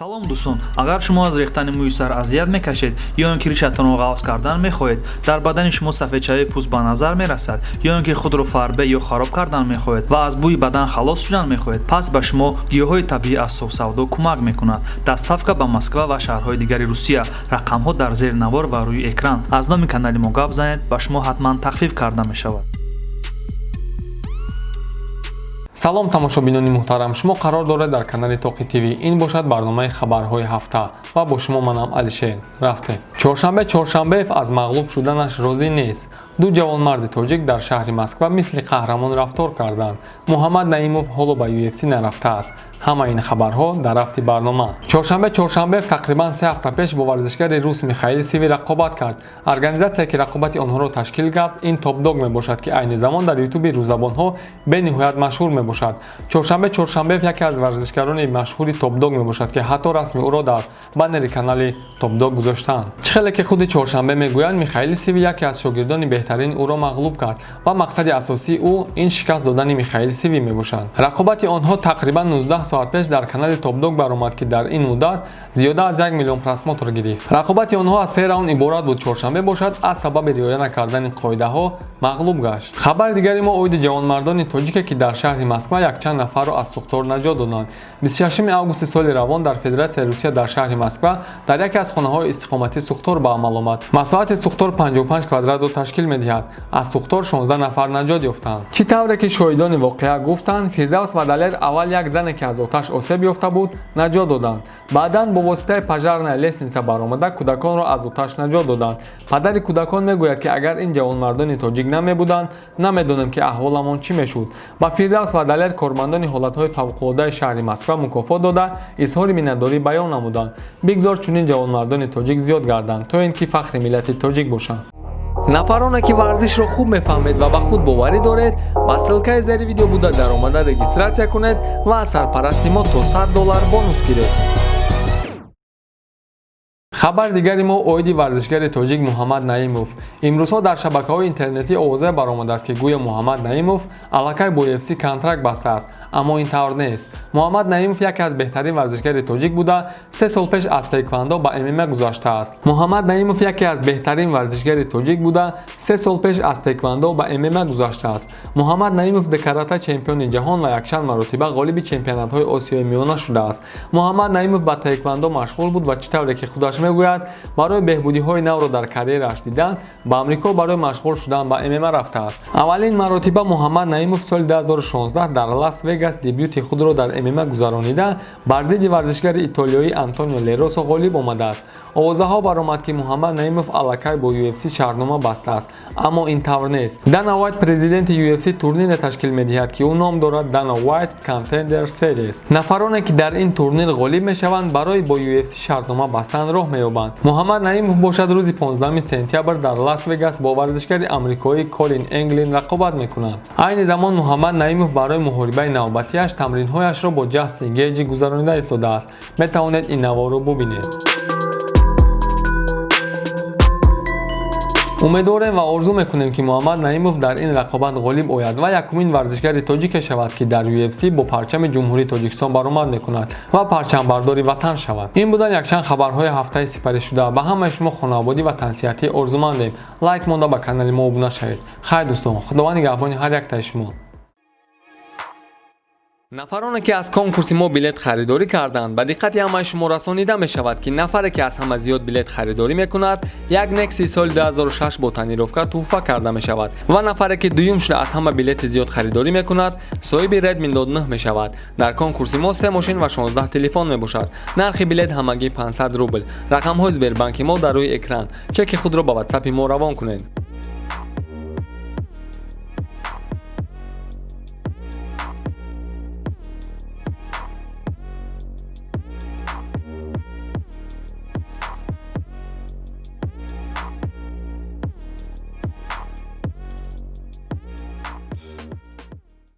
салом дӯстон, агар шумо аз рехтани мӯи сар азият мекашед ё ин ки ришатонро ғафз кардан мехоҳед, дар бадани шумо сафедшавии пӯст ба назар мерасад, ё ин ки худро фарбе ё хароб кардан мехоҳед ва аз бӯи бадан халос шудан мехоҳед, пас ба шумо гиёҳҳои табиӣ аз софсавдо кӯмак мекунад. Доставка ба Москва ва шаҳрҳои дигари Русия. Рақамҳо дар зери навор ва рӯи экран. Аз номи канали мо гап занед, ба шумо ҳатман тахфиф карда мешавад. салом тамошобинони муҳтарам, шумо қарор доред дар канали Тоқи ТВ. Ин бошад барномаи хабарҳои ҳафта ва бо шумо манам Алишер рафте. Чоршанбеев аз мағлуб шуданаш розӣ нест. ду ҷавонмарди тоҷик дар шаҳри Москва мисли қаҳрамон рафтор карданд. Муҳаммад Наимов ҳоло ба UFC нарафтааст. ҳама ин хабарҳо дар рафти барнома. Чоршанбеев тақрибан 3 ҳафта пеш бо варзишгари рус Михаил Сиви рақобат кард. Организация ки рақобати онҳоро ташкил кард, ин Топдог мебошад ки айни замон дар ютуби рӯззабонҳо бениҳоят машҳур мебошад. Чоршанбеев яке аз варзишгарони машҳури Топдог мебошад ки ҳатто расми ӯро дар баннери канали Топдог гузоштаанд. Чӣ хеле ки худи Чоршанбе мегӯянд, Михаил Сиви яке аз шогирдони беҳтарин ӯро мағлуб кард ва мақсади асосии ӯ ин шикаст додани Михаил Сиви мебошад. Рақобати онҳо тақрибан 19 соат пеш дар канали Топдог баромад ки дар ин муддат зиёда аз 1 миллион просмотр гирифт. Рақобати онҳо аз 3 раунд иборат буд. Чоршанбе бошад аз сабаби риоя накардани қоидаҳо мағлуб гашт. Хабари дигари мо оиди ҷавонмардони тоҷике ки дар шаҳри Москва якчанд нафарро аз сӯхтор наҷот доданд. 26 августи соли равон дар Федератсияи Русия дар шаҳри Москва дар яке аз хонаҳои истиқоматӣ сӯхтор ба амал омад. Масоҳати сӯхтор 55 квадратро ташкил медиҳад. Аз сӯхтор 16 нафар наҷот ёфтанд. Чӣ тавре ки шоҳидони воқеа гуфтанд, Фирдавс ва Далер аввал як зане ки аз оташ осеб ёфта буд наҷот доданд. Баъдан бо воситаи пожарная лестница баромада кӯдаконро аз оташ наҷот доданд. Падари кӯдакон мегӯяд ки агар ин ҷавонмардони тоҷик намебуданд, намедонем ки аҳволамон чӣ мешуд. Ба Фирдавс ва Далер кормандони ҳолатҳои фавқулоддаи шаҳри Москва мукофот дода изҳори миннатдорӣ баён намуданд. Бигзор чунин ҷавонмардони тоҷик зиёд гарданд, то ин ки фахри миллати тоҷик бошанд. нафароне ки варзишро хуб мефаҳмед ва ба худ боварӣ доред, ба ссилкаи зери видео буда дар омада регистратсия кунед ва аз сарпарасти мо то $100 бонус гиред. хабар дигари мо оиди варзишгари тоҷик Муҳаммад Наимов. Имрӯзҳо дар шабакаҳои интернетӣ овозе баромадааст ки гӯё Муҳаммад Наимов аллакай бо UFC контракт бастааст, аммо ин тавр нест. Муҳаммад Наимов яке аз беҳтарин варзишгари тоҷик буда 3 сол пеш аз тейквондо ба ММА гузаштааст. Муҳаммад Наимов яке аз беҳтарин варзишгари тоҷик буда 3 сол пеш аз тейквондо ба ММА гузаштааст. Муҳаммад Наимов декарата чемпиони ҷаҳон ва якчанд маротиба ғолиби чемпионатҳои Осиёи миёна шудааст. Муҳаммад Наимов ба тейквондо машғул буд ва чӣ тавре ки худаш мегӯяд, барои беҳбудиҳои навро дар карьерааш дидан ба амрико барои машғул шудан ба ММА рафтааст. Аввалин маротиба Муҳаммад Наимов соли 2016 дар Лас Вегас дебюти худро дар ММА гузаронида бар зидди варзишгари итолиёи Антонио Леросо ғолиб омадааст. овозаҳо баромад ки Муҳаммад Наимов аллакай бо UFC шаҳрнома бастааст, аммо ин тавр нест. Дана Уайт президенти UFC турнире ташкил медиҳад ки ӯ ном дорад Dana White Contender Series. Нафароне ки дар ин турнир ғолиб мешаванд, барои бо UFC шаҳрнома бастан роҳ меёбанд. Муҳаммад Наимов бошад рӯзи 15 сентябр дар Лас Вегас бо варзишгари амрикоӣ Колин Энглин рақобат мекунад. айни замон Муҳаммад Наимов барои муҳорибаи навбатиаш тамринҳояшро бо Ҷастин Гейҷи гузаронида истодааст. Метавонед ин наворро бубинед. умедворем ва орзу мекунем ки Муҳаммад Наимов дар ин рақобат ғолиб ояд ва якумин варзишгари тоҷике шавад ки дар UFC бо парчами ҷумҳурии Тоҷикистон баромад мекунад ва парчамбардори ватан шавад. ин буданд якчанд хабарҳои ҳафтаи сипаришшуда. Ба ҳамаи шумо хонаводӣ ва тансиҳатӣ орзумандем. Лайк монда ба канали мо обуна шавед. хайр дӯстон, худованд нигаҳбони ҳар яктаи шумо. нафароне ки аз конкурси мо билет харидорӣ карданд, ба диққати ҳамаи шумо расонида мешавад ки нафаре ки аз ҳама зиёд билет харидорӣ мекунад, як Nexi соли 2006 бо танировка туҳфа карда мешавад ва нафаре ки дуюм шуда аз ҳама билети зиёд харидорӣ мекунад, соҳиби Redmi Note 9 мешавад. дар конкурси мо 3 мошин ва 16 телефон мебошад. нархи билет ҳамагӣ 500 рубл. рақамҳои Сбербанки мо дар рӯи экран. чеки худро ба WhatsApp мо равон кунед.